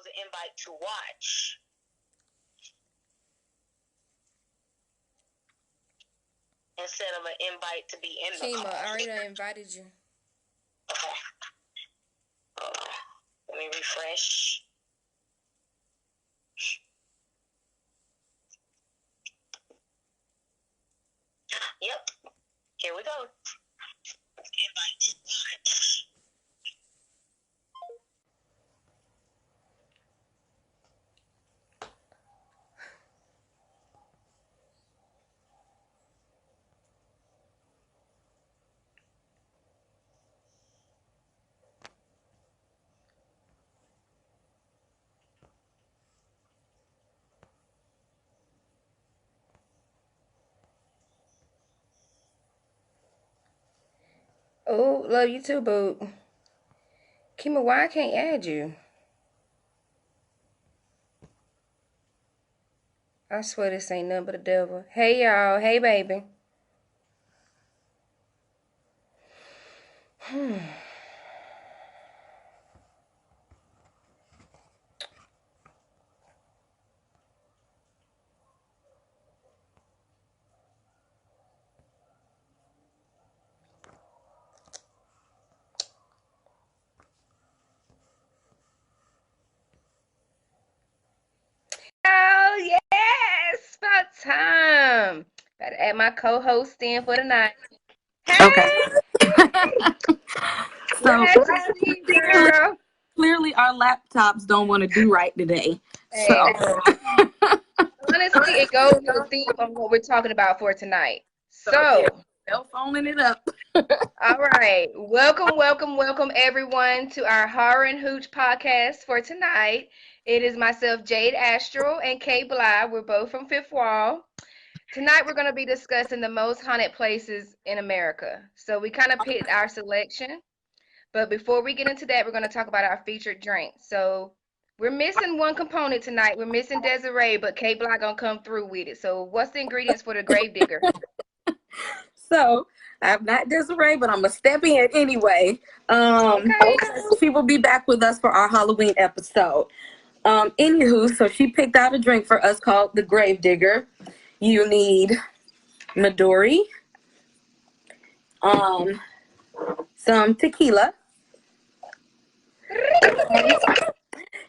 was an invite to watch. Instead of an invite to be in the call. Kima, I already invited you. Okay. Let me refresh. Yep. Here we go. Invite to watch. Oh, love you too, boo. Kima, why I can't add you? I swear this ain't nothing but the devil. Hey, y'all. Hey, baby. Oh, yes. About time. Gotta add my co-host in for the night. Hey. Okay. So Glad to see you, girl. clearly our laptops don't want to do right today. Hey. So Honestly, it goes with the theme of what we're talking about for tonight. So they're phoning it up. all right. Welcome, everyone, to our Horror and Hooch podcast for tonight. It is myself, Jade Astral, and Kay Bly. We're both from Fifth Wall. Tonight, we're going to be discussing the most haunted places in America. So we kind of picked our selection. But before we get into that, we're going to talk about our featured drink. So we're missing one component tonight. We're missing Desiree, but Kay Bly going to come through with it. So what's the ingredients for the Gravedigger? So I'm not Desiree, but I'm gonna step in anyway. Okay. She will be back with us for our Halloween episode. Anywho, so she picked out a drink for us called the Gravedigger. You need Midori, some tequila.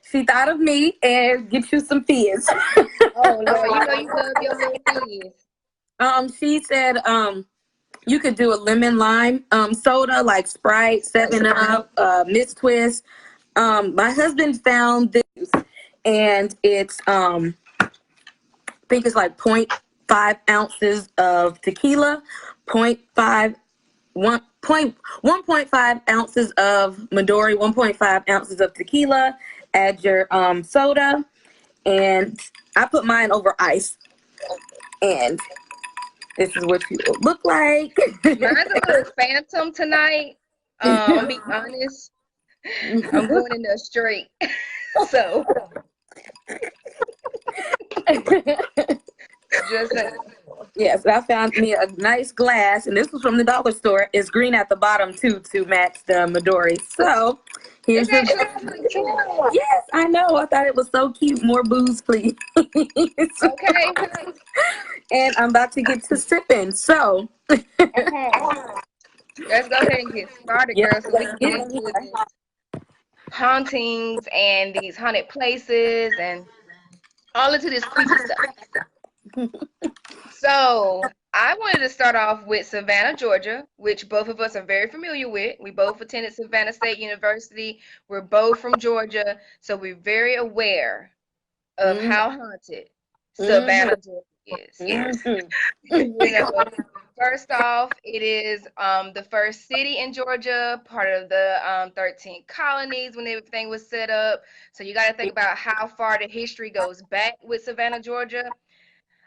She thought of me and get you some fizz. Oh, Lord, you know you love your little fizz. She said, you could do a lemon lime soda like Sprite, 7-Up, Miss Twist. My husband found this, and it's I think it's like 0.5 ounces of tequila, 1.5 ounces of Midori, 1.5 ounces of tequila. Add your soda, and I put mine over ice, and this is what you will look like. Mine's a little phantom tonight. I'm being honest. I'm going in the straight. So just yes, I found me a nice glass, and this was from the dollar store. It's green at the bottom too to match the Midori. So here's your. Yes, I know. I thought it was so cute. More booze, please. Okay. And I'm about to get to sipping. So let's go ahead and get started, girl. So we can get into this hauntings and these haunted places and all into this creepy stuff. So I wanted to start off with Savannah, Georgia, which both of us are very familiar with. We both attended Savannah State University. We're both from Georgia, so we're very aware of how haunted Savannah, Georgia is. Yes. First off, it is the first city in Georgia, part of the 13 colonies when everything was set up. So you got to think about how far the history goes back with Savannah, Georgia.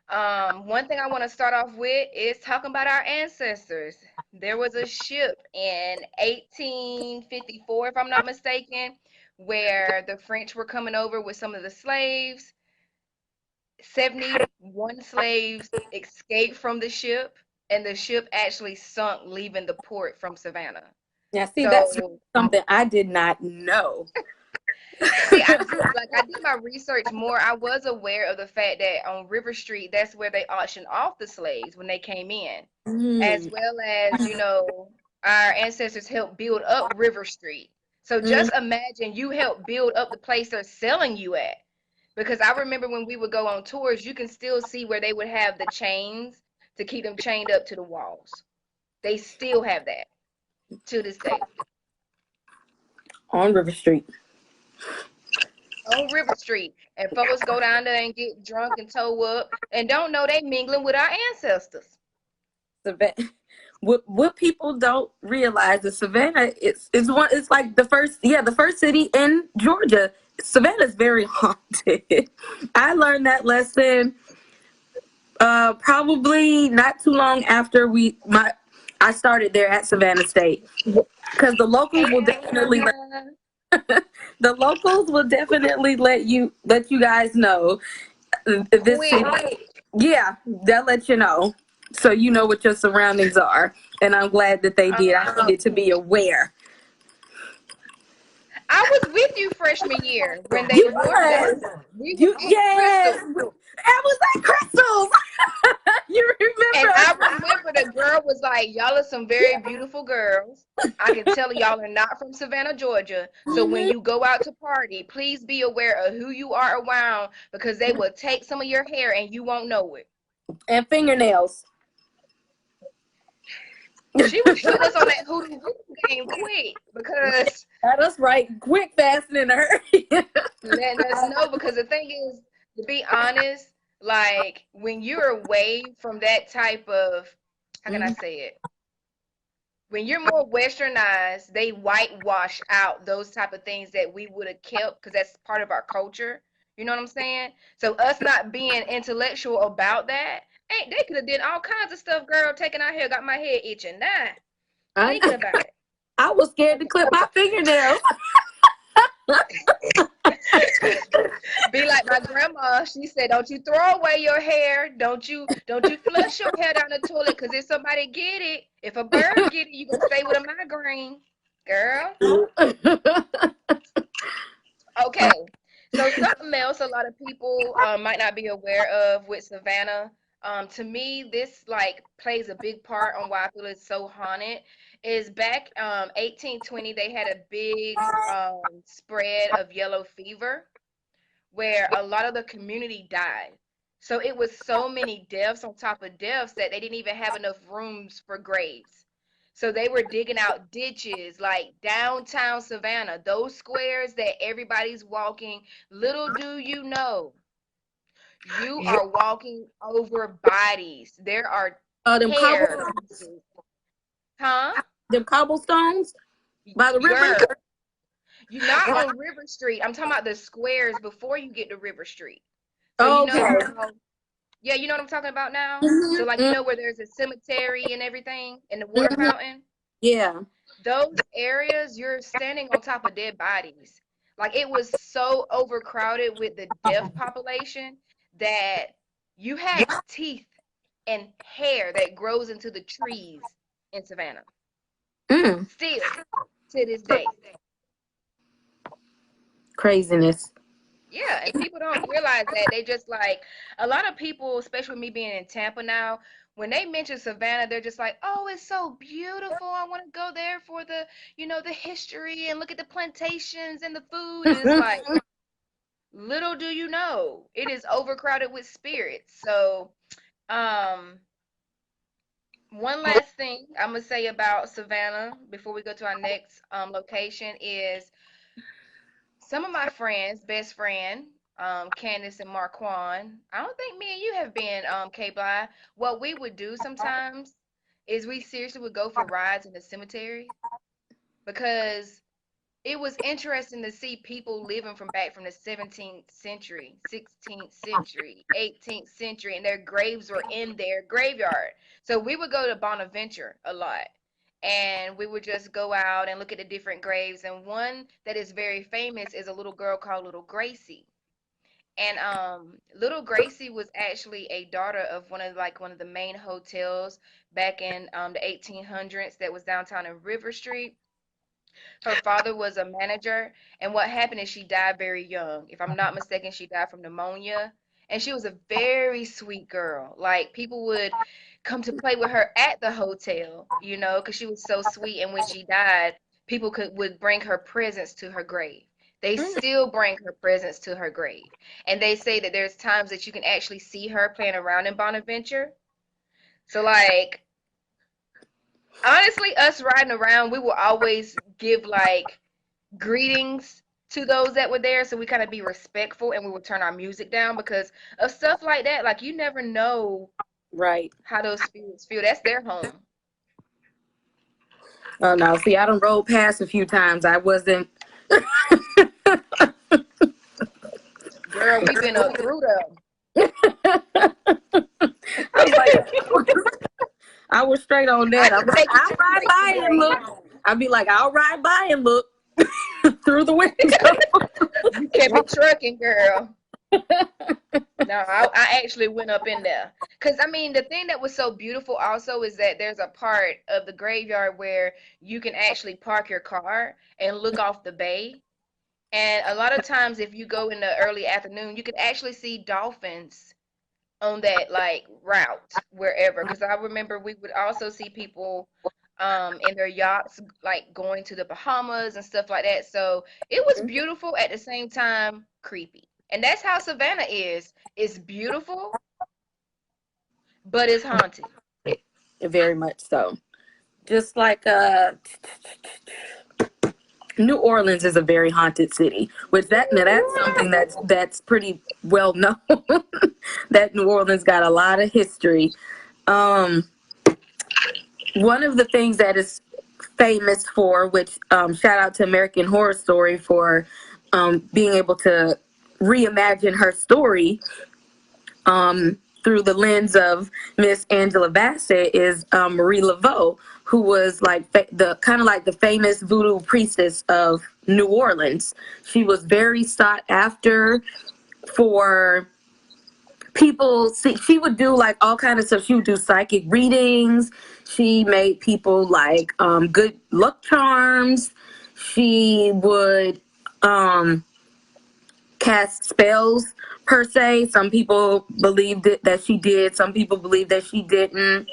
One thing I want to start off with is talking about our ancestors. There was a ship in 1854, if I'm not mistaken, where the French were coming over with some of the slaves. 71 slaves escaped from the ship, and the ship actually sunk leaving the port from Savannah. Yeah, see, that's something I did not know. See, I did my research more. I was aware of the fact that on River Street, that's where they auctioned off the slaves when they came in, as Mm, well as, our ancestors helped build up River Street. So mm. just imagine you helped build up the place they're selling you at. Because I remember when we would go on tours, you can still see where they would have the chains to keep them chained up to the walls. They still have that to this day. On River Street. On River Street. And folks go down there and get drunk and toe up and don't know they mingling with our ancestors. What people don't realize is Savannah it's like the first city in Georgia. Savannah is very haunted. I learned that lesson probably not too long after I started there at Savannah State, because the locals will definitely let you guys know this city. Quick. Yeah, they'll let you know, so you know what your surroundings are. And I'm glad that they did. I Um, needed to be aware. I was with you freshman year when they You wore that. was. We were You at yes. Crystal. I was like crystals. You And remember? I remember the girl was like, y'all are some very beautiful girls. I can tell y'all are not from Savannah, Georgia. So when Hmm. you go out to party, please be aware of who you are around because they will take some of your hair and you won't know it. And fingernails. She was putting us on that hoodoo game quick because Got us right quick, fast, and in a hurry. letting us know because the thing is, to be honest, like when you're away from that type of, how can I Mhm. say it? When you're more westernized, they whitewash out those type of things that we would have kept because that's part of our culture. You know what I'm saying? So us not being intellectual about that, ain't they could have did all kinds of stuff, girl, taking our hair, got my head itching. Nah, thinking I, about it. I was scared to clip my fingernails. Be like my grandma. She said, "Don't you throw away your hair. Don't you flush your hair down the toilet. Cause if somebody get it, if a bird get it, you gonna stay with a migraine, girl." Okay. So something else a lot of people might not be aware of with Savannah. To me, this like plays a big part on why I feel it's so haunted. Is back 1820 they had a big spread of yellow fever where a lot of the community died. So it was so many deaths on top of deaths that they didn't even have enough rooms for graves. So they were digging out ditches like downtown Savannah, those squares that everybody's walking. Little do you know, you are walking over bodies. There are Them hair pieces. Huh? cobblestones by the river. Girl, you're not on River Street. I'm talking about the squares before you get to River Street. So you know Okay. how yeah, you know what I'm talking about now? So like Mm-hmm. where there's a cemetery and everything and the water Hmm. fountain? Yeah. Those areas you're standing on top of dead bodies. Like it was so overcrowded with the deaf population that you have teeth and hair that grows into the trees in Savannah. Mm. Still to this day. Craziness. Yeah, and people don't realize that. They just like a lot of people, especially me being in Tampa now, when they mention Savannah, they're just like, "Oh, it's so beautiful. I want to go there for the history and look at the plantations and the food." And it's like, little do you know, it is overcrowded with spirits. So, um, one last thing I'm gonna say about Savannah before we go to our next location is some of my friends, best friend, Candace and Marquand, I don't think me and you have been, K Bly. What we would do sometimes is we seriously would go for rides in the cemetery because it was interesting to see people living from the 17th century, 16th century, 18th century, and their graves were in their graveyard. So we would go to Bonaventure a lot. And we would just go out and look at the different graves. And one that is very famous is a little girl called Little Gracie. And Little Gracie was actually a daughter of one of the main hotels back in the 1800s that was downtown in River Street. Her father was a manager, and what happened is she died very young. If I'm not mistaken, she died from pneumonia, and she was a very sweet girl. Like people would come to play with her at the hotel, you know, because she was so sweet. And when she died, people would bring her presents to her grave. They still bring her presents to her grave. And they say that there's times that you can actually see her playing around in Bonaventure. So like honestly, us riding around, we will always give like greetings to those that were there, so we kind of be respectful, and we would turn our music down because of stuff like that. Like you never know Right. how those spirits feel. That's their home. Oh no, see, I done rolled past a few times. I wasn't. Girl, we've been up through them. I was like, I was straight on that. I'm like, I'll ride by and look. I'd be like, I'll ride by and look through the window. You kept it trucking, girl. No, I actually went up in there. Because, I mean, the thing that was so beautiful also is that there's a part of the graveyard where you can actually park your car and look off the bay. And a lot of times, if you go in the early afternoon, you can actually see dolphins on that like route wherever. Because I remember we would also see people in their yachts like going to the Bahamas and stuff like that. So it was beautiful at the same time creepy. And that's how Savannah is. It's beautiful, but it's haunted. Very much so. Just like New Orleans is a very haunted city, which that's something that's pretty well known. That New Orleans got a lot of history. One of the things that is famous for, which shout out to American Horror Story for being able to reimagine her story through the lens of Miss Angela Bassett, is Marie Laveau, who was like the kind of like the famous voodoo priestess of New Orleans. She was very sought after for people. See, she would do like all kind of stuff. She would do psychic readings. She made people like good luck charms. She would cast spells per se. Some people believed that she did. Some people believe that she didn't.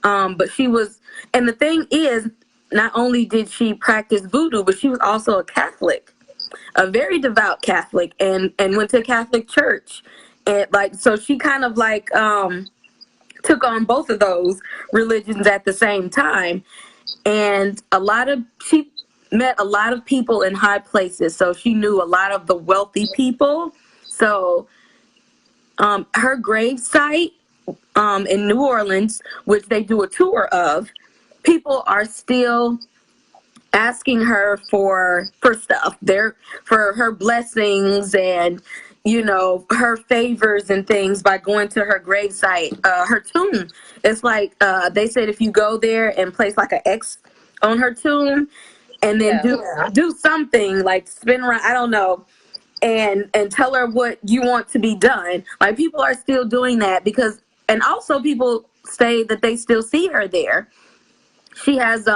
But she was, and the thing is, not only did she practice voodoo, but she was also a Catholic, a very devout Catholic, and went to Catholic church. And like, so she kind of like took on both of those religions at the same time. And she met a lot of people in high places. So she knew a lot of the wealthy people. So her grave site in New Orleans, which they do a tour of, people are still asking her for stuff there, for her blessings and, you know, her favors and things by going to her grave site. Her tomb, it's like they said if you go there and place like an X on her tomb and then do something like spin around, I don't know, and tell her what you want to be done. Like people are still doing that because, and also people say that they still see her there. She has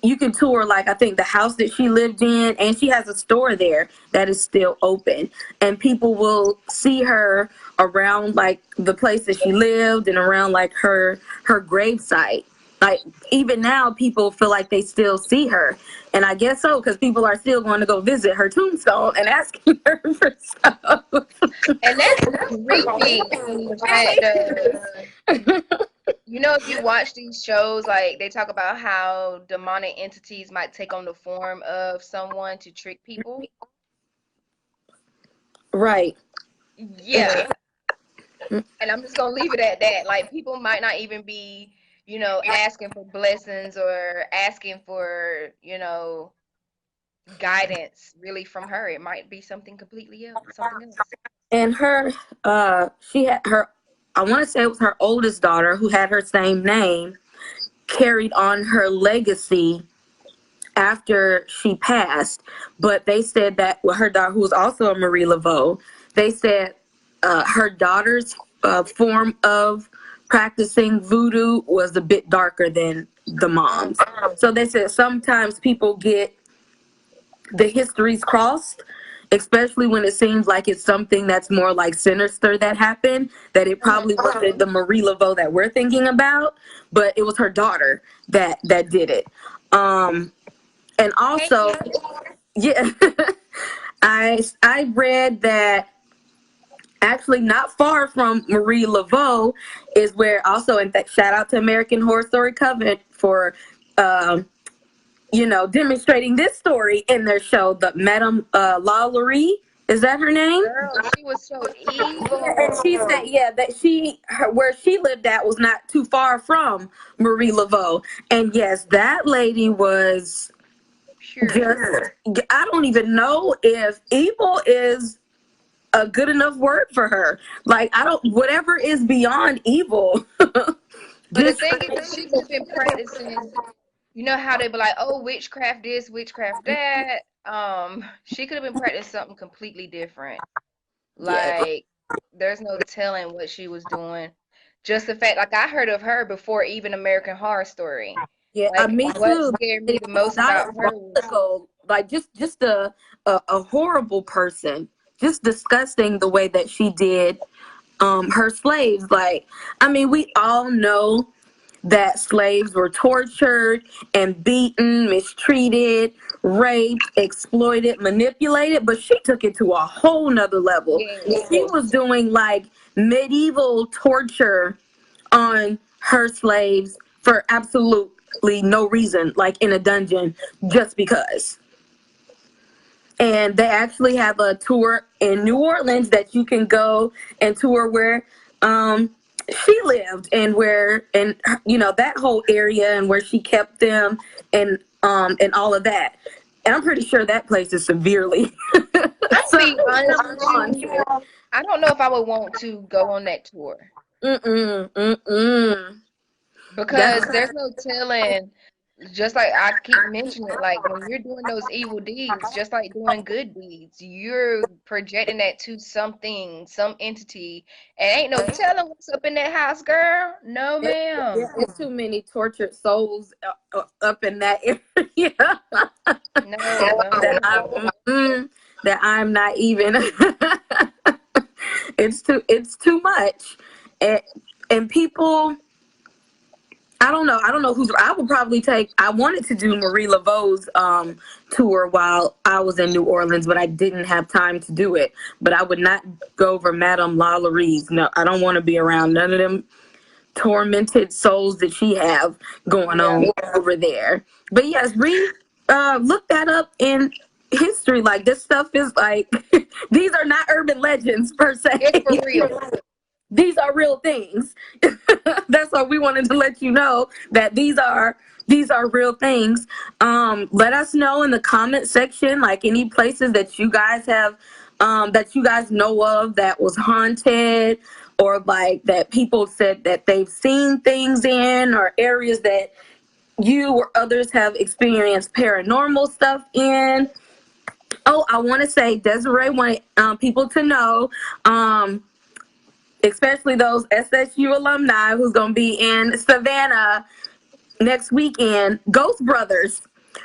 you can tour, like, I think the house that she lived in, and she has a store there that is still open. And people will see her around, like, the place that she lived and around, like, her gravesite. Like, even now, people feel like they still see her. And I guess so, because people are still going to go visit her tombstone and asking her for stuff. And that's creepy. You know, if you watch these shows, like they talk about how demonic entities might take on the form of someone to trick people. Right. Yeah. And I'm just gonna leave it at that. Like people might not even be, you know, asking for blessings or asking for, you know, guidance really from her. It might be something completely else, something else. And she had her, I want to say it was her oldest daughter who had her same name, carried on her legacy after she passed. But they said that her daughter, who was also a Marie Laveau, they said her daughter's form of practicing voodoo was a bit darker than the moms. So they said sometimes people get the histories crossed, especially when it seems like it's something that's more like sinister that happened, that it probably wasn't the Marie Laveau that we're thinking about, but it was her daughter that did it. And also, yeah, I read that actually not far from Marie Laveau is where also, in fact, shout out to American Horror Story Covenant for demonstrating this story in their show, the Madame LaLaurie. Is that her name? Girl, she was so evil. And she said, that where she lived at was not too far from Marie Laveau. And yes, that lady was pure. I don't even know if evil is a good enough word for her. Like, whatever is beyond evil. But the thing is, she could have been practicing. You know how they be like, oh, witchcraft this, witchcraft that. She could have been practicing something completely different. Like, there's no telling what she was doing. Just the fact, like, I heard of her before even American Horror Story. Yeah, like, me what too. scared me the most about her was, like just a horrible person, just disgusting the way that she did her slaves. Like, I mean, we all know that slaves were tortured and beaten, mistreated, raped, exploited, manipulated, but she took it to a whole nother level. yes. She was doing like medieval torture on her slaves for absolutely no reason, like in a dungeon, just because. And they actually have a tour in New Orleans that you can go and tour where she lived and that whole area and where she kept them and all of that. And I'm pretty sure that place is severely. I'll be honest with you, I don't know if I would want to go on that tour. Because there's no telling. Just like I keep mentioning, like when you're doing those evil deeds, just like doing good deeds, you're projecting that to something, some entity, and ain't no telling what's up in that house, girl. No, ma'am. It's too many tortured souls up in that area. That I'm not even. It's too much, and people. I don't know who's. I would probably I wanted to do Marie Laveau's tour while I was in New Orleans, but I didn't have time to do it. But I would not go over Madame LaLaurie's. No, I don't want to be around none of them tormented souls that she have going on over there. But yes, look that up in history. Like, this stuff is like, these are not urban legends per se. It's for real. These are real things. That's why we wanted to let you know that these are real things. Let us know in the comment section, like, any places that you guys have, that you guys know of that was haunted, or like that people said that they've seen things in, or areas that you or others have experienced paranormal stuff in. Oh, I want to say Desiree wanted people to know, especially those SSU alumni who's going to be in Savannah next weekend, Ghost Brothers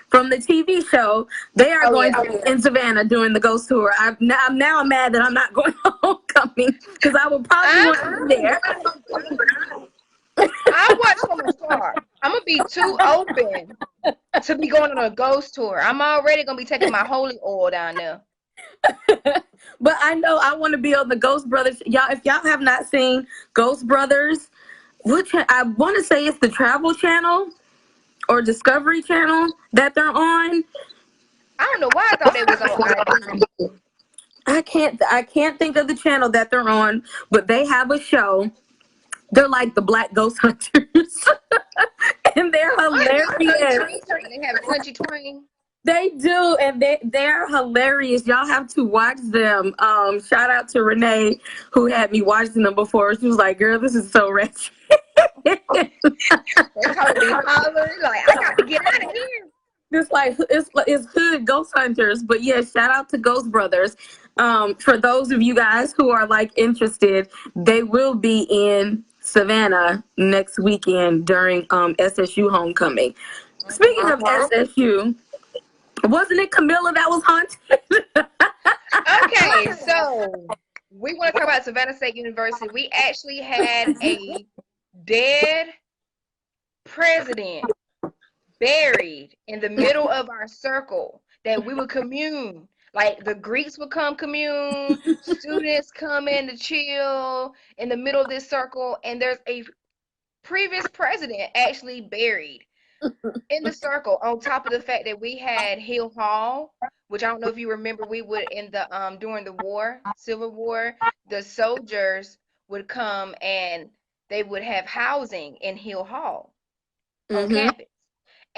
from the TV show, they are going to be in Savannah doing the Ghost Tour. I'm mad that I'm not going to homecoming, because I would probably want to be there. I watch from afar. I'm going to be too open to be going on a ghost tour. I'm already going to be taking my holy oil down there. But I know I want to be on the Ghost Brothers. Y'all, if y'all have not seen Ghost Brothers, I want to say it's the Travel Channel or Discovery Channel that they're on. I don't know why I thought they was on ID. I can't think of the channel that they're on, but they have a show. They're like the Black Ghost Hunters. And they're hilarious. They have Punchy Twang. They do, and they're hilarious. Y'all have to watch them. Shout out to Renee, who had me watching them before. She was like, "Girl, this is so rich." They totally hollering like, "I got to get out of here." It's hood ghost hunters, but yeah, shout out to Ghost Brothers. For those of you guys who are like interested, they will be in Savannah next weekend during SSU homecoming. Speaking of SSU, wasn't it Camilla that was haunted? Okay, so we want to talk about Savannah State University. We actually had a dead president buried in the middle of our circle that we would commune. Like the Greeks would come commune, students come in to chill in the middle of this circle, and there's a previous president actually buried in the circle, on top of the fact that we had Hill Hall, which I don't know if you remember, we would in the during the war, Civil War, the soldiers would come and they would have housing in Hill Hall on campus.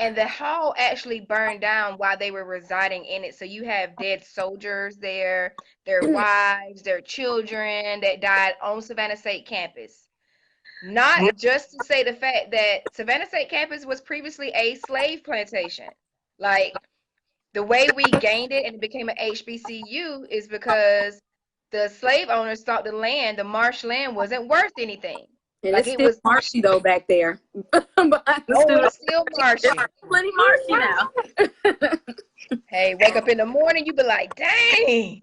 And the hall actually burned down while they were residing in it. So you have dead soldiers there, their wives, their children that died on Savannah State campus. Not just to say the fact that Savannah State campus was previously a slave plantation. Like the way we gained it and it became an HBCU is because the slave owners thought the marsh land wasn't worth anything. And like it's still marshy though back there. It's still marshy. Plenty marshy now. Hey, wake up in the morning, you be like, dang.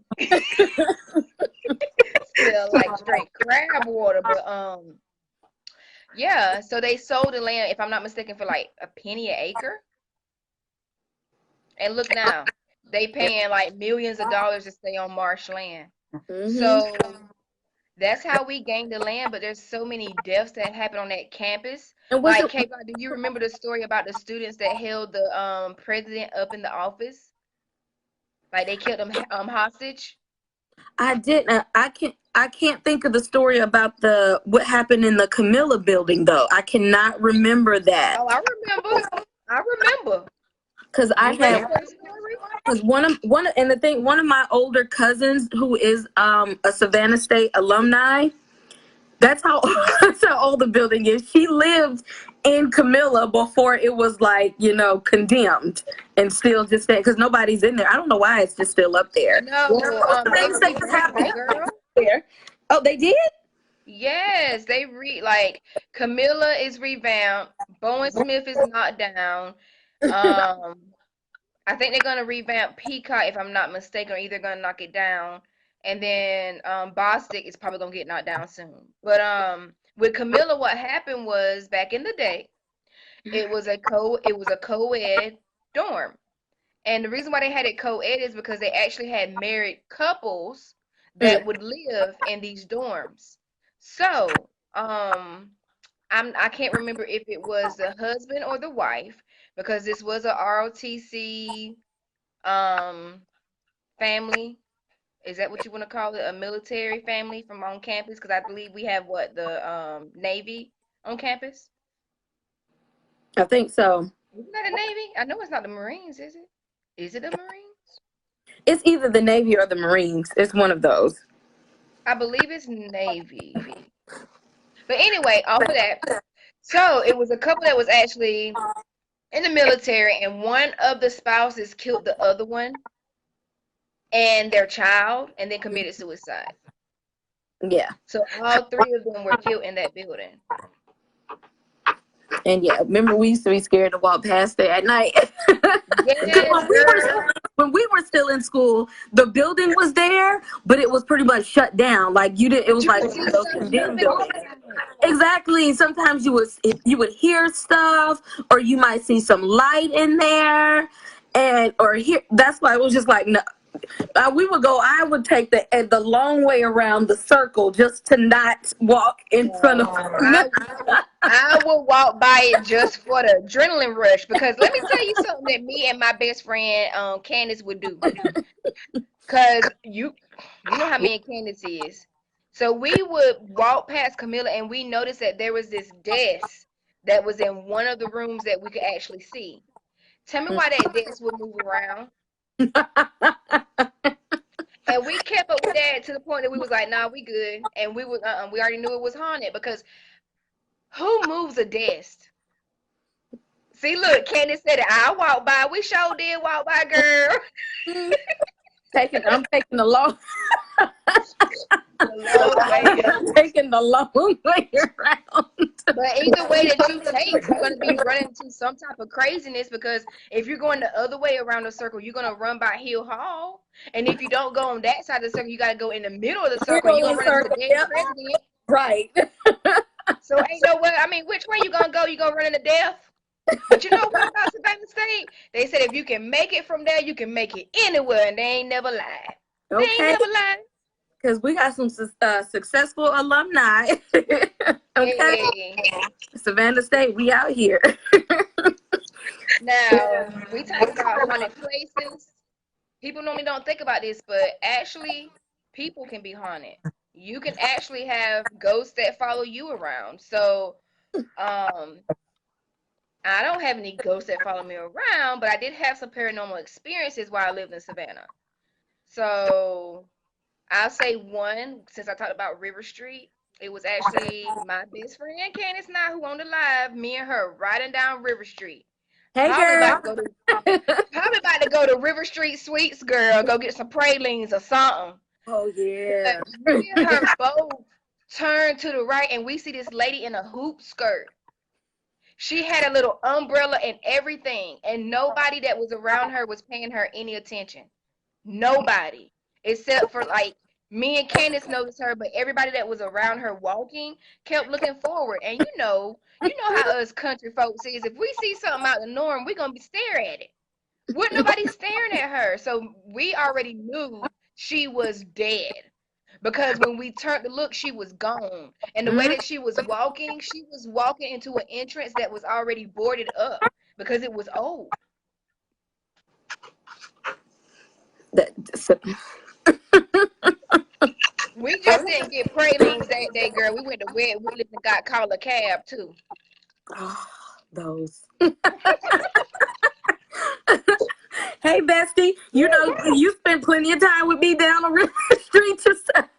Still like straight crab water, but yeah, so they sold the land, if I'm not mistaken, for like a penny an acre. And look now, they paying like millions of dollars to stay on marshland. So that's how we gained the land, but there's so many deaths that happened on that campus. And like, do you remember the story about the students that held the president up in the office? Like they killed him hostage? I didn't. I can't think of the story about what happened in the Camilla building though. I cannot remember that. Oh, I remember. Because one of my older cousins who is a Savannah State alumni, that's how old the building is. She lived in Camilla before it was like, condemned and still just there because nobody's in there. I don't know why it's just still up there. No, there. Oh, they did? Yes, they Camilla is revamped. Bowen Smith is knocked down. I think they're gonna revamp Peacock if I'm not mistaken, or either gonna knock it down, and then Bostic is probably gonna get knocked down soon. But with Camilla, what happened was back in the day, it was a co-ed dorm, and the reason why they had it co-ed is because they actually had married couples that would live in these dorms. So I can't remember if it was the husband or the wife, because this was a ROTC family. Is that what you want to call it? A military family from on campus? Because I believe we have the Navy on campus. I think so. Isn't that a Navy? I know it's not the Marines, is it? Is it the Marines? It's either the Navy or the Marines. It's one of those. I believe it's Navy. But anyway, off of that. So it was a couple that was actually in the military, and one of the spouses killed the other one and their child, and then committed suicide. Yeah. So all three of them were killed in that building. And yeah, remember we used to be scared to walk past there at night. Yes, when we were still in school, the building was there, but it was pretty much shut down. Like it was like those condemned buildings. Exactly. Sometimes you would hear stuff, or you might see some light in there, that's why it was just like no. I would take the long way around the circle just to not walk in front of I will walk by it just for the adrenaline rush, because let me tell you something that me and my best friend Candace would do. Because you know how me and Candace is. So we would walk past Camilla and we noticed that there was this desk that was in one of the rooms that we could actually see. Tell me why that desk would move around. And we kept up with that to the point that we was like, nah, we good. And we already knew it was haunted, because who moves a desk? See, look, Candace said it. I walked by. We sure did walk by, girl. I'm taking the long. The long way. Taking the long way around. But either way that you take, you're going to be running into some type of craziness, because if you're going the other way around the circle, you're going to run by Hill Hall. And if you don't go on that side of the circle, you got to go in the middle of the circle, and you're going to run into the dead president. Right. So ain't no way. I mean, which way you going to go? You going to run into death? But you know what about Savannah State? They said if you can make it from there, you can make it anywhere, and they ain't never lied. They ain't never lied. Because we got some successful alumni. Okay. Hey. Savannah State, we out here. Now, we talk about haunted places. People normally don't think about this, but actually, people can be haunted. You can actually have ghosts that follow you around. So, I don't have any ghosts that follow me around, but I did have some paranormal experiences while I lived in Savannah. So, I'll say one, since I talked about River Street. It was actually my best friend, Candace, and I, who on the live, me and her riding down River Street. Hey, girl. Probably about to go to River Street Sweets, girl. Go get some pralines or something. Oh, yeah. But me and her both turn to the right, and we see this lady in a hoop skirt. She had a little umbrella and everything, and nobody that was around her was paying her any attention. Nobody. Except for, like, me and Candace noticed her, but everybody that was around her walking kept looking forward. And you know how us country folks is. If we see something out of the norm, we're going to be staring at it. Wasn't nobody staring at her. So we already knew she was dead. Because when we turned to look, she was gone. And the way that she was walking into an entrance that was already boarded up because it was old. We just didn't get pralines that day, girl. We went to Red Willis and got called a cab too. Oh, those. Hey, bestie, you know you spent plenty of time with me down on River Street yourself.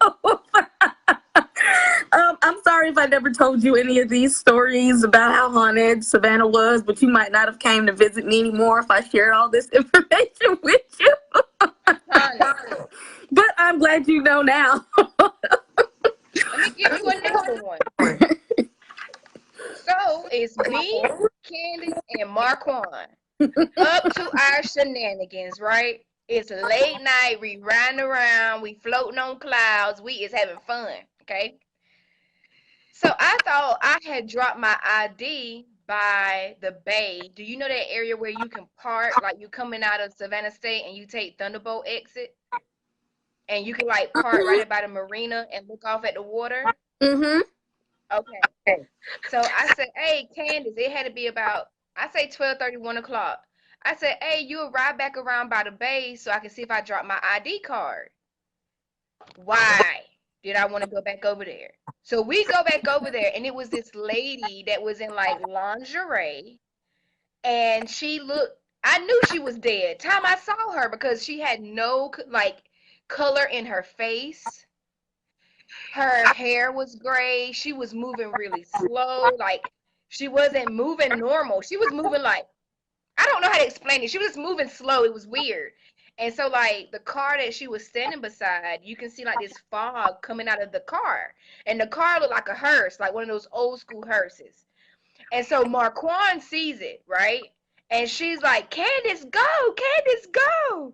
I'm sorry if I never told you any of these stories about how haunted Savannah was, but you might not have came to visit me anymore if I shared all this information with you. But I'm glad you know now. Let me give you another one. So it's me, Candace, and Marquand. Up to our shenanigans, right? It's late night, we riding around, we floating on clouds, we is having fun, okay? So I thought I had dropped my ID by the bay. Do you know that area where you can park, like you coming out of Savannah State and you take Thunderbolt exit? And you can like park right by the marina and look off at the water? Mm-hmm. Okay. So I said, hey, Candace, it had to be about, I say 12:30, 1 o'clock. I said, hey, you'll ride back around by the bay so I can see if I drop my ID card. Why did I want to go back over there? So we go back over there, and it was this lady that was in like lingerie, and she looked, I knew she was dead. Time I saw her, because she had no like color in her face. Her hair was gray. She was moving really slow. Like, she wasn't moving normal. She was moving like, I don't know how to explain it. She was moving slow. It was weird. And so, like, the car that she was standing beside, you can see, like, this fog coming out of the car. And the car looked like a hearse, like one of those old school hearses. And so Marquand sees it, right? And she's like, Candace, go! Candace, go!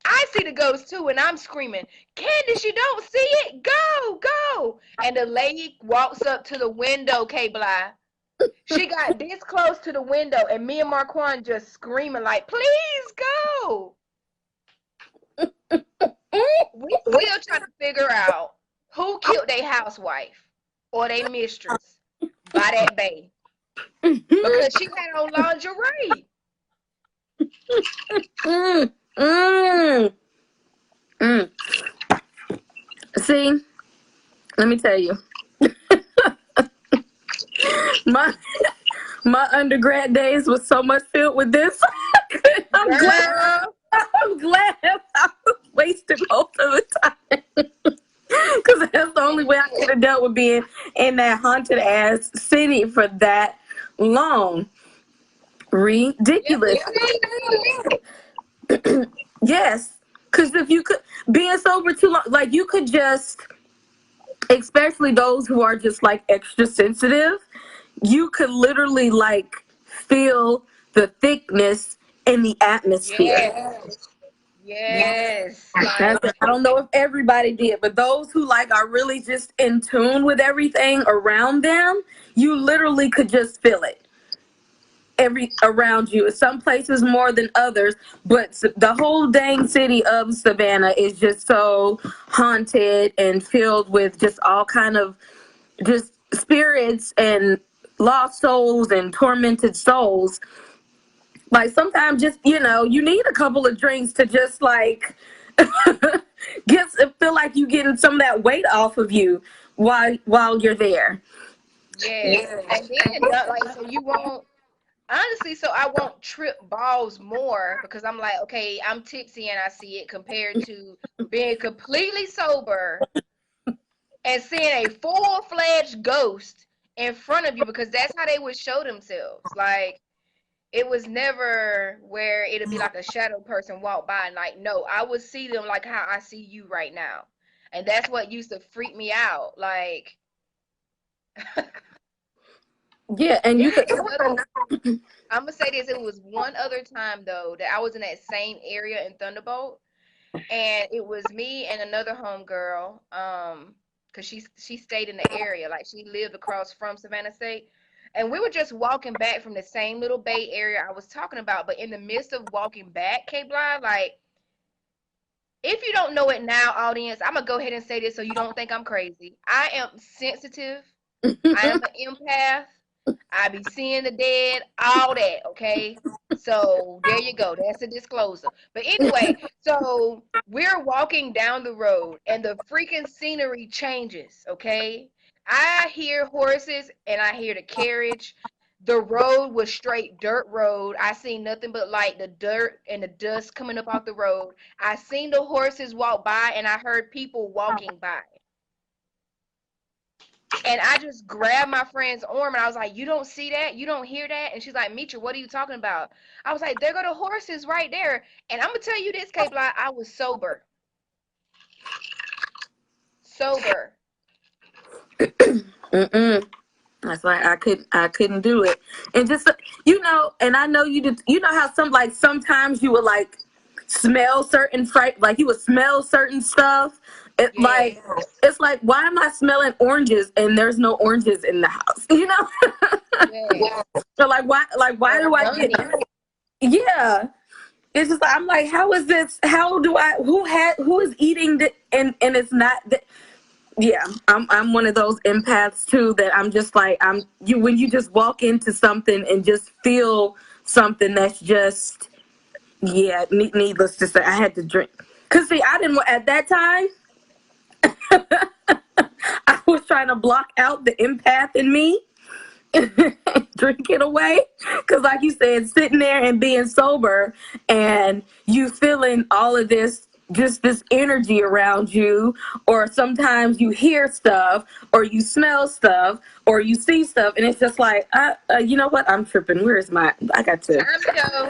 I see the ghost too, and I'm screaming, Candace, you don't see it? Go, go. And the lady walks up to the window, K-Bly. She got this close to the window, and me and Marquand just screaming like, please go. We still trying to figure out who killed their housewife or their mistress by that bay. Because she had on lingerie. See, let me tell you, my undergrad days was so much filled with this. I'm glad I wasted most of the time, because that's the only way I could have dealt with being in that haunted ass city for that long. Ridiculous. Yes, because if you could, being sober too long, like you could just especially those who are just like extra sensitive, you could literally like feel the thickness in the atmosphere. Yes. Like, I don't know if everybody did, but those who like are really just in tune with everything around them, you literally could just feel it around you. Some places more than others, but the whole dang city of Savannah is just so haunted and filled with just all kind of just spirits and lost souls and tormented souls. Like sometimes just, you need a couple of drinks to just like feel like you getting some of that weight off of you while you're there. yes. And then, like, so you won't, honestly, so I won't trip balls more because I'm like, okay, I'm tipsy and I see it compared to being completely sober and seeing a full-fledged ghost in front of you, because that's how they would show themselves. Like, it was never where it'd be like a shadow person walk by and like, no, I would see them like how I see you right now. And that's what used to freak me out. Like, Yeah, and you could. I'm gonna say this, it was one other time though that I was in that same area in Thunderbolt, and it was me and another homegirl, because she stayed in the area, like she lived across from Savannah State. And we were just walking back from the same little Bay Area I was talking about, but in the midst of walking back, K-Blind, like, if you don't know it now, audience, I'm gonna go ahead and say this so you don't think I'm crazy. I am sensitive. I am an empath. I be seeing the dead, all that, okay? So there you go. That's a disclosure. But anyway, so we're walking down the road and the freaking scenery changes, okay? I hear horses and I hear the carriage. The road was straight dirt road. I seen nothing but like the dirt and the dust coming up off the road. I seen the horses walk by and I heard people walking by. And I just grabbed my friend's arm and I was like, you don't see that? You don't hear that? And she's like, Mitra, what are you talking about? I was like, there go the horses right there. And I'm going to tell you this, K-Block, I was sober. Sober. Mm-mm. That's why I couldn't do it. And just, and I know you did, how sometimes you would like smell certain like you would smell certain stuff. Yes. It's like, why am I smelling oranges and there's no oranges in the house? Yes. So why do I get, yeah. It's just like, I'm like, how is this? How do who is eating and it's not yeah, I'm one of those empaths too, that I'm just like, when you just walk into something and just feel something that's just, yeah, needless to say, I had to drink. Cause see, I didn't, at that time, I was trying to block out the empath in me, drink it away. Cause like you said, sitting there and being sober and you feeling all of this, just this energy around you, or sometimes you hear stuff or you smell stuff or you see stuff and it's just like, you know what, I'm tripping, I got to time to go.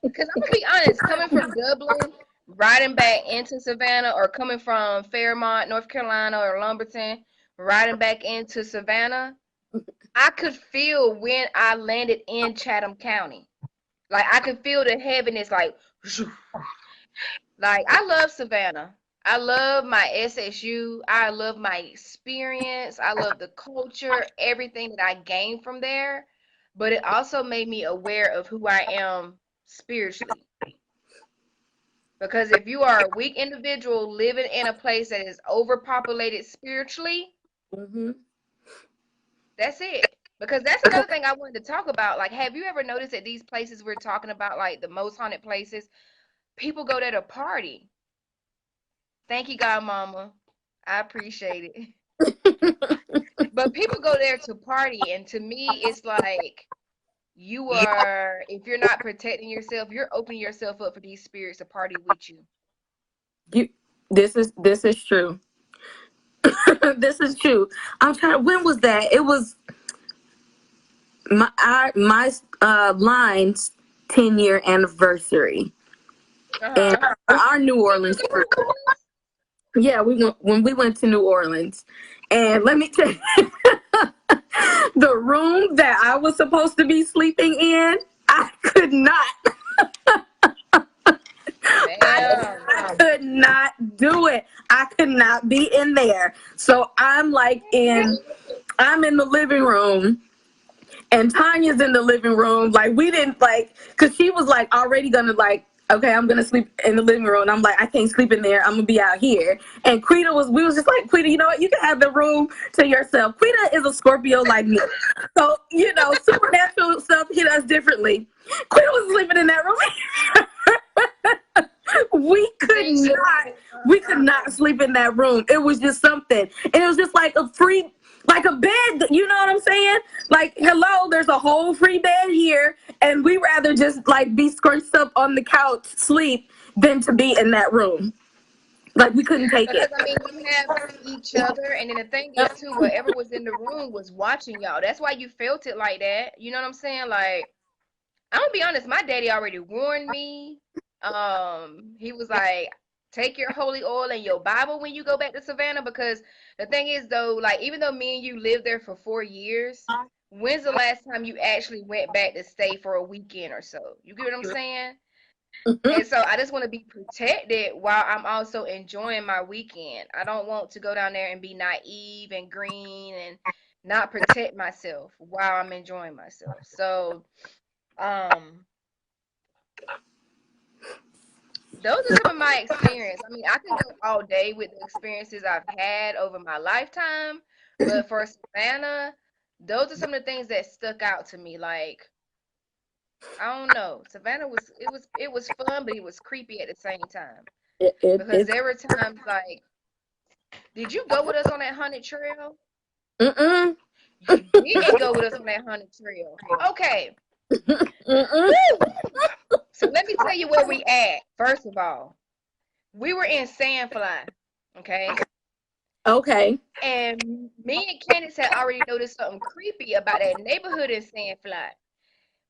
Because I'm gonna be honest, coming from Dublin riding back into Savannah, or coming from Fairmont, North Carolina, or Lumberton riding back into Savannah, I could feel when I landed in Chatham County. Like, I could feel the heaviness, like I love Savannah. I love my SSU. I love my experience. I love the culture, everything that I gained from there. But it also made me aware of who I am spiritually. Because if you are a weak individual living in a place that is overpopulated spiritually, mm-hmm. that's it. Because that's another thing I wanted to talk about. Like, have you ever noticed that these places we're talking about, like the most haunted places, people go there to party? Thank you, God Mama. I appreciate it. But people go there to party, and to me, it's like you are, if you're not protecting yourself, you're opening yourself up for these spirits to party with you. This is true. This is true. I'm trying. When was that? It was my line's 10-year anniversary, and our New Orleans crew. Yeah, when we went to New Orleans, and let me tell you, the room that I was supposed to be sleeping in, I could not. I could not do it. I could not be in there. So I'm in the living room, and Tanya's in the living room. Like, we didn't because she was like already gonna okay, I'm gonna sleep in the living room. And I'm like, I can't sleep in there. I'm gonna be out here. And we was just like, Quita, you know what? You can have the room to yourself. Quita is a Scorpio like me. So, supernatural stuff hit us differently. Quita was sleeping in that room. We could not sleep in that room. It was just something. And it was just like a bed, you know what I'm saying? Like, hello, there's a whole free bed here, and we rather just be scrunched up on the couch, sleep, than to be in that room. Like, we couldn't take it. I mean, you have each other, and then the thing is too, whatever was in the room was watching y'all. That's why you felt it like that. You know what I'm saying? Like, I'm gonna be honest, my daddy already warned me. He was like, take your holy oil and your Bible when you go back to Savannah, because the thing is though, like, even though me and you lived there for 4 years, when's the last time you actually went back to stay for a weekend or so? You get what I'm saying? And so I just want to be protected while I'm also enjoying my weekend. I don't want to go down there and be naive and green and not protect myself while I'm enjoying myself. So, those are some of my experience. I mean, I can go all day with the experiences I've had over my lifetime, but for Savannah, those are some of the things that stuck out to me. Like, I don't know, Savannah was fun, but it was creepy at the same time. Because there were times like, did you go with us on that haunted trail? Mm-mm. You didn't go with us on that haunted trail. Okay. So let me tell you where we at. First of all, we were in Sandfly, okay? Okay. And me and Candace had already noticed something creepy about that neighborhood in Sandfly.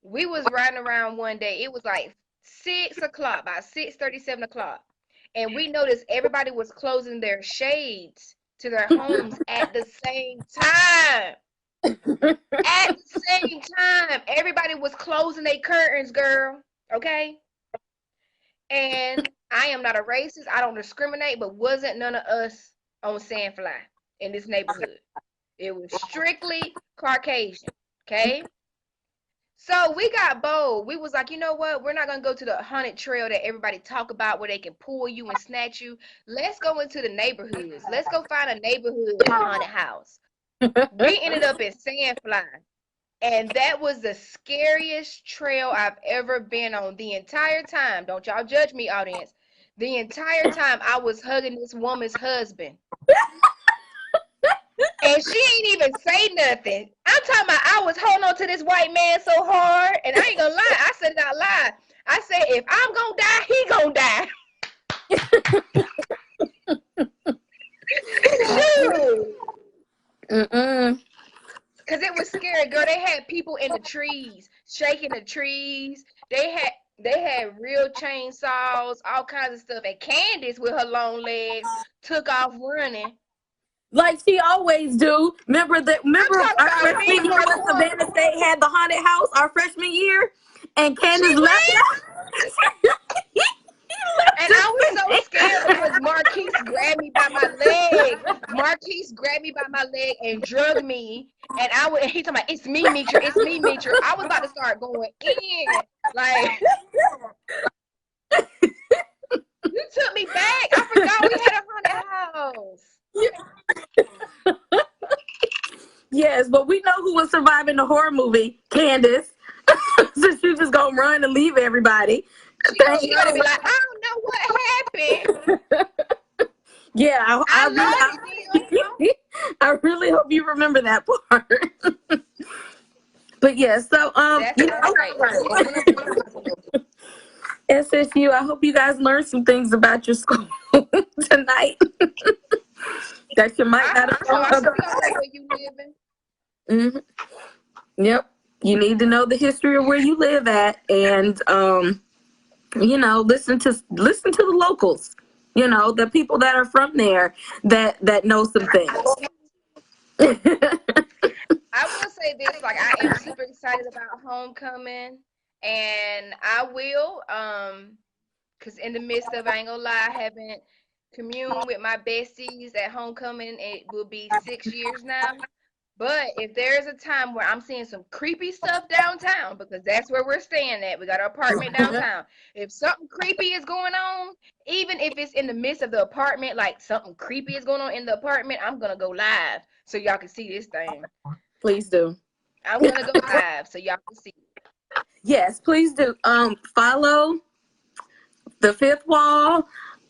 We was riding around one day. It was like 6 o'clock, about 6:30, 7 o'clock. And we noticed everybody was closing their shades to their homes at the same time. At the same time, everybody was closing their curtains, girl. Okay? And I am not a racist. I don't discriminate, but wasn't none of us on Sandfly in this neighborhood. It was strictly Caucasian. Okay? So we got bold. We was like, you know what? We're not going to go to the haunted trail that everybody talk about where they can pull you and snatch you. Let's go into the neighborhoods. Let's go find a neighborhood haunted house. We ended up in Sandfly. And that was the scariest trail I've ever been on the entire time. Don't y'all judge me, audience. The entire time I was hugging this woman's husband. And she ain't even say nothing. I'm talking about I was holding on to this white man so hard. And I ain't gonna lie. I said it out loud. I said, if I'm gonna die, he gonna die. Shoot. Because it was scary, girl. They had people in the trees, shaking the trees. They had real chainsaws, all kinds of stuff. And Candace, with her long legs, took off running. Like she always do. Remember our freshman year when Savannah State had the haunted house our freshman year? And Candace left. And I was so scared because Marquise grabbed me by my leg. Marquise grabbed me by my leg and drugged me. And he talking about, it's me, Mitra. It's me, Mitra. I was about to start going in. Like, you took me back. I forgot we had a haunted house. Yes, but we know who was surviving the horror movie, Candace. So she's just gonna run and leave everybody. She's gonna be like, I don't know what happened. Yeah, I really hope you remember that part. But yeah, so SSU, I hope you guys learned some things about your school tonight. That you might not have known about. Where you living. Yep. You need to know the history of where you live at, and listen to the locals. You know, the people that are from there that know some things. I will say this, like I am super excited about homecoming, and I will, cause in the midst of, I ain't gonna lie, I haven't communed with my besties at homecoming. It will be 6 years now. But if there's a time where I'm seeing some creepy stuff downtown, because that's where we're staying at, we got our apartment downtown. If something creepy is going on, even if it's in the midst of the apartment, like something creepy is going on in the apartment, I'm gonna go live so y'all can see this thing. Please do. I'm gonna go live so y'all can see. Yes, please do. Follow the Fifth Wall,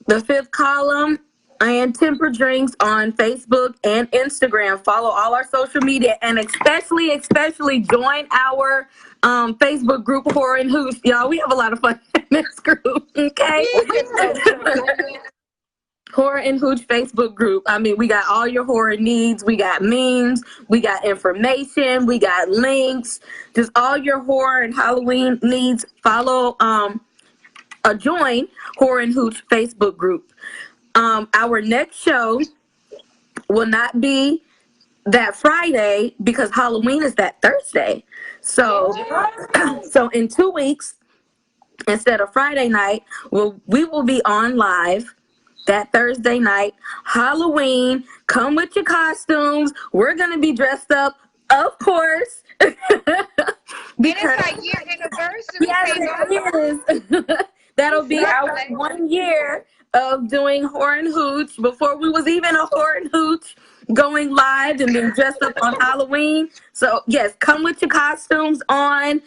the Fifth Column, and Temper Drinks on Facebook and Instagram. Follow all our social media, and especially join our Facebook group, Horror and Hooch. Y'all, we have a lot of fun in this group. Okay. Horror and Hooch Facebook group. I mean, we got all your horror needs. We got memes. We got information. We got links. Just all your horror and Halloween needs. Follow, join Horror and Hooch Facebook group. Our next show will not be that Friday because Halloween is that Thursday. So, so in 2 weeks, instead of Friday night, we will be on live that Thursday night. Halloween, come with your costumes. We're going to be dressed up, of course. Because it's our year anniversary. Yes, it is. That'll be our 1 year of doing Horror and Hooch before we was even a Horror and Hooch, going live and being dressed up on Halloween. So yes, come with your costumes on.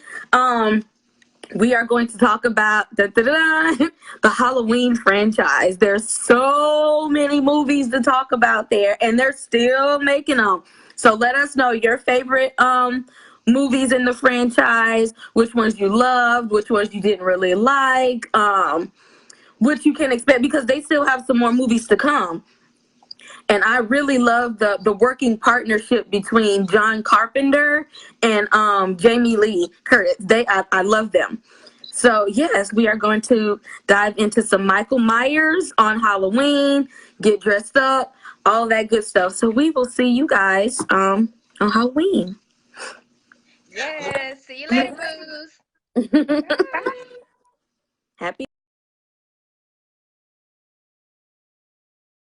We are going to talk about the Halloween franchise. There's so many movies to talk about there, and they're still making them. So let us know your favorite movies in the franchise, which ones you loved, which ones you didn't really like, what you can expect, because they still have some more movies to come. And I really love the working partnership between John Carpenter and Jamie Lee Curtis. I love them. So yes, we are going to dive into some Michael Myers on Halloween, get dressed up, all that good stuff. So we will see you guys on Halloween. Yes. See you later, booze.